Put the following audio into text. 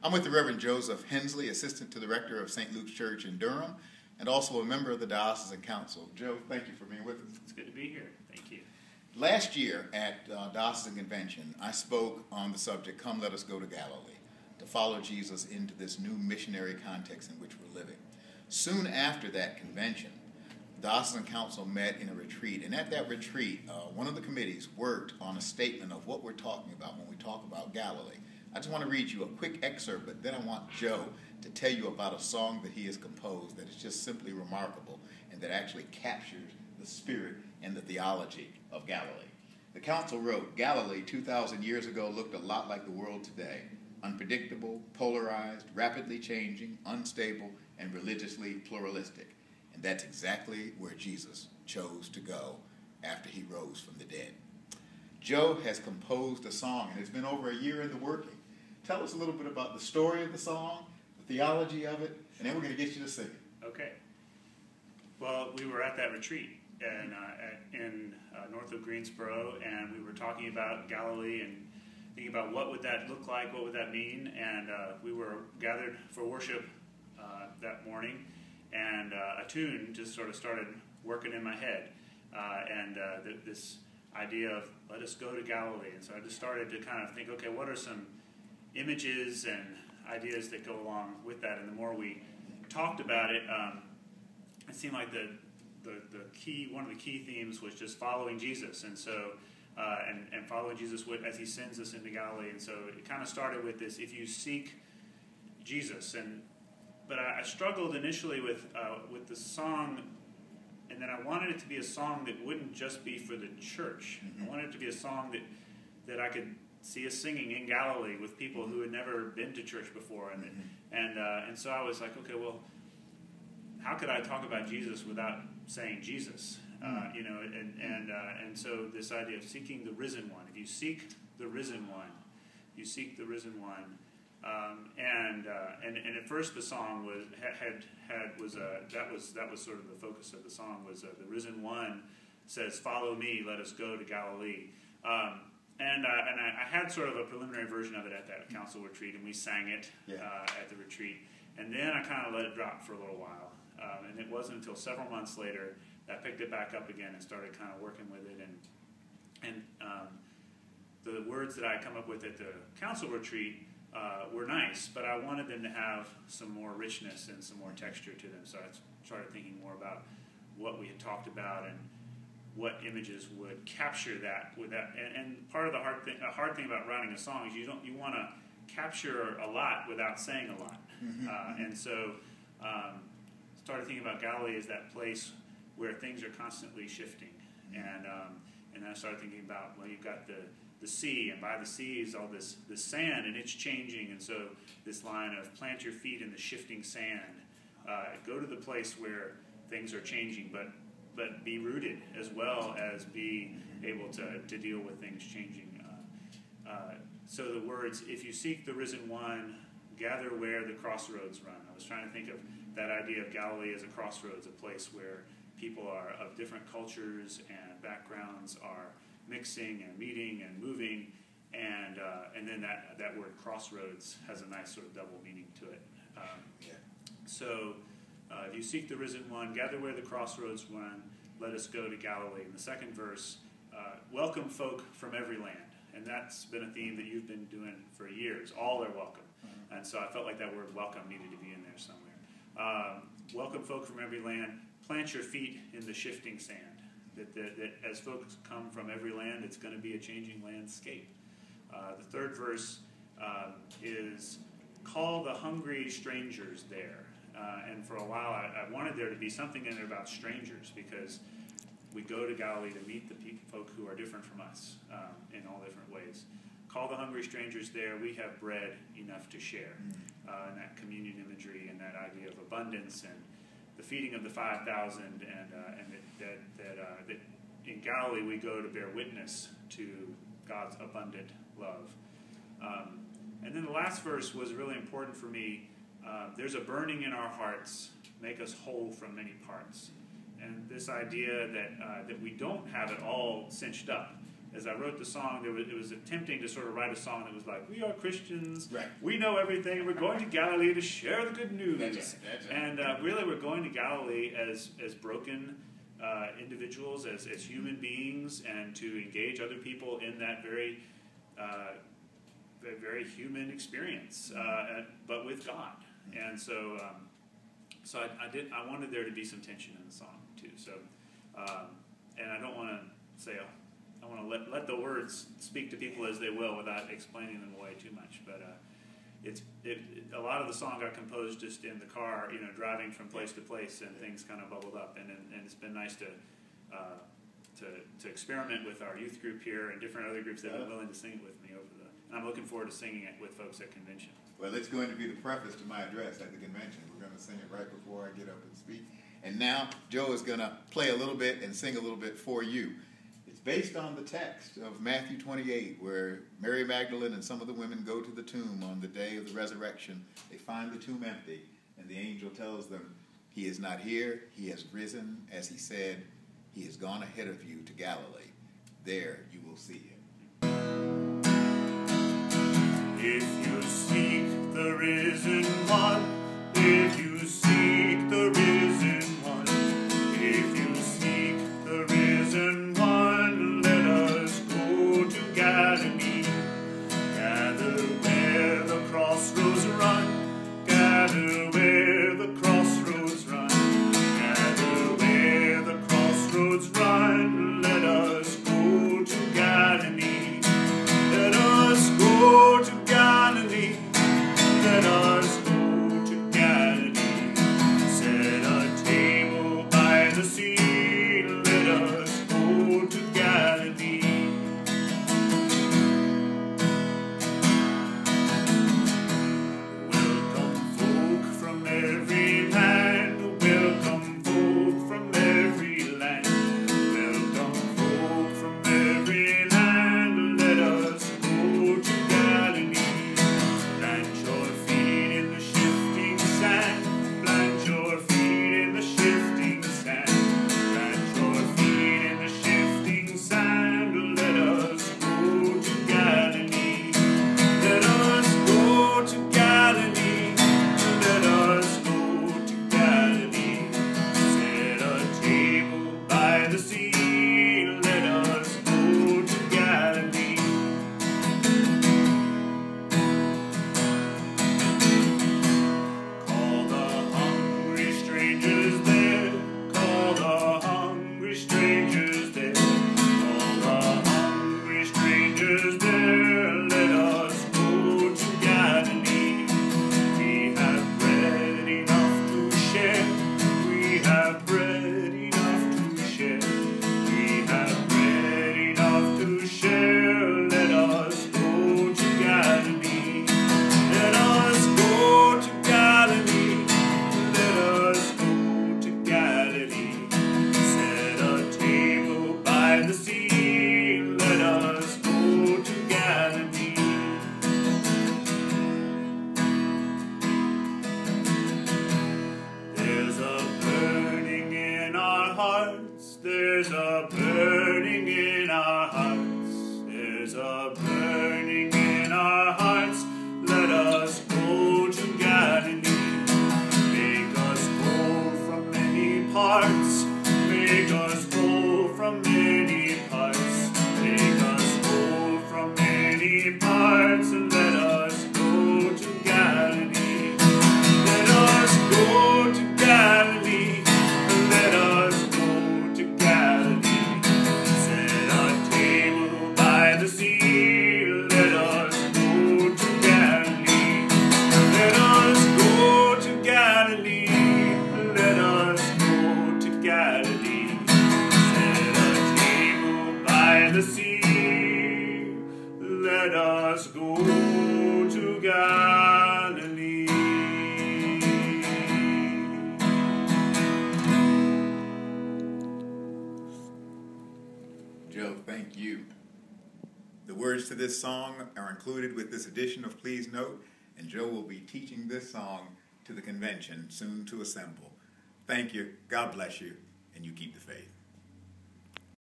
I'm with the Reverend Joseph Hensley, Assistant to the Rector of St. Luke's Church in Durham, and also a member of the Diocesan Council. Joe, thank you for being with us. It's good to be here. Thank you. Last year at Diocesan Convention, I spoke on the subject, Come Let Us Go to Galilee, to follow Jesus into this new missionary context in which we're living. Soon after that convention, the Diocesan Council met in a retreat, and at that retreat, one of the committees worked on a statement of what we're talking about when we talk about Galilee. I just want to read you a quick excerpt, but then I want Joe to tell you about a song that he has composed that is just simply remarkable and that actually captures the spirit and the theology of Galilee. The council wrote, Galilee 2,000 years ago looked a lot like the world today. Unpredictable, polarized, rapidly changing, unstable, and religiously pluralistic. And that's exactly where Jesus chose to go after he rose from the dead. Joe has composed a song, and it's been over a year in the working. Tell us a little bit about the story of the song, the theology of it, and then we're going to get you to sing it. Okay. Well, we were at that retreat in north of Greensboro, and we were talking about Galilee and thinking about what would that look like, what would that mean, and we were gathered for worship that morning, and a tune just sort of started working in my head, this idea of let us go to Galilee. And so I just started to kind of think, okay, what are some images and ideas that go along with that? And the more we talked about it, it seemed like one of the key themes was just following Jesus, and so and following Jesus as he sends us into Galilee. And so it kind of started with this: if you seek Jesus, but I struggled initially with the song. And then I wanted it to be a song that wouldn't just be for the church. Mm-hmm. I wanted it to be a song that I could see us singing in Galilee with people who had never been to church before. And so I was like, okay, well, how could I talk about Jesus without saying Jesus? And so this idea of seeking the risen one. If you seek the risen one, you seek the risen one. And at first the song that was sort of the focus of the song was the risen one says, "Follow me, let us go to Galilee." And I had sort of a preliminary version of it at that council retreat, and we sang it at the retreat. And then I kind of let it drop for a little while, and it wasn't until several months later that I picked it back up again and started kind of working with it. And the words that I come up with at the council retreat were nice, but I wanted them to have some more richness and some more texture to them. So I started thinking more about what we had talked about and what images would capture that. And part of the hard thing about writing a song is you want to capture a lot without saying a lot. Mm-hmm. And so started thinking about Galilee as that place where things are constantly shifting. And then I started thinking about, well, you've got the sea, and by the sea is all this sand, and it's changing. And so this line of plant your feet in the shifting sand, go to the place where things are changing, but be rooted as well as be able to deal with things changing. So the words, if you seek the risen one, gather where the crossroads run. I was trying to think of that idea of Galilee as a crossroads, a place where people are of different cultures and backgrounds are mixing and meeting and moving, and then that word crossroads has a nice sort of double meaning to it. So if you seek the risen one, gather where the crossroads run, let us go to Galilee. In the second verse, welcome folk from every land. And that's been a theme that you've been doing for years. All are welcome. Mm-hmm. And so I felt like that word welcome needed to be in there somewhere. Welcome folk from every land, plant your feet in the shifting sand. That as folks come from every land, it's going to be a changing landscape. The third verse is, call the hungry strangers there. And for a while, I wanted there to be something in there about strangers, because we go to Galilee to meet the folk who are different from us in all different ways. Call the hungry strangers there. We have bread enough to share. And that communion imagery and that idea of abundance and the feeding of the 5,000, and that in Galilee we go to bear witness to God's abundant love. And then the last verse was really important for me. There's a burning in our hearts, make us whole from many parts. And this idea that we don't have it all cinched up. as I wrote the song, it was attempting to sort of write a song that was like, we are Christians, right. We know everything, we're going to Galilee to share the good news. That's right. And really we're going to Galilee as broken individuals, as human beings, and to engage other people in that very human experience, but with God. And so I wanted there to be some tension in the song too. So, and I don't want to say, I want to let the words speak to people as they will without explaining them away too much. But a lot of the song got composed just in the car, driving from place to place, and things kind of bubbled up. And it's been nice to experiment with our youth group here and different other groups that are willing to sing it with me and I'm looking forward to singing it with folks at convention. Well, it's going to be the preface to my address at the convention. We're going to sing it right before I get up and speak. And now Joe is going to play a little bit and sing a little bit for you. It's based on the text of Matthew 28, where Mary Magdalene and some of the women go to the tomb on the day of the resurrection. They find the tomb empty, and the angel tells them, he is not here, he has risen, as he said, he has gone ahead of you to Galilee. There you will see him. If you seek the risen one, if you seek the risen one, if you seek the risen one, let us go to Galilee. Gather where the crossroads run, gather where the crossroads run, gather where the crossroads run, let us go to Galilee. Let us go to Galilee. Let us go to Galilee. Set a table by the sea. Let us go to Galilee. Welcome folk from every land. Welcome folk from every land. Welcome folk from every land. Let us go to Galilee. Plant your feet in the shifting sand. Plant your feet in the shifting sand. Plant your feet in the shifting sand. Let us go to Galilee. Let us go to Galilee. Let us go to Galilee. Set a table by the sea. Let us go to Galilee. Call the hungry strangers there. Call the hungry strangers there. Call the hungry strangers there. Let us go to Galilee. We have bread enough to share. We have bread enough to share. We have bread enough to share. Let us go to Galilee. Let us go to Galilee. Let us go to Galilee. Set a table by the sea. Let us go to Galilee. There's a burning in our hearts. There's a burning in our hearts. There's a burning in our hearts. Let us go to Galilee. Make us whole from many parts. Make us whole from many parts. Make us whole from many parts. Let us go to Galilee. Let us go to Galilee. Let us go to Galilee. Set a table by the sea. Let us go to Galilee. Let us go to Galilee. Let us go to Galilee. Set a table by the sea. Let us go to Galilee. Joe, thank you. The words to this song are included with this edition of Please Note, and Joe will be teaching this song to the convention soon to assemble. Thank you, God bless you, and you keep the faith.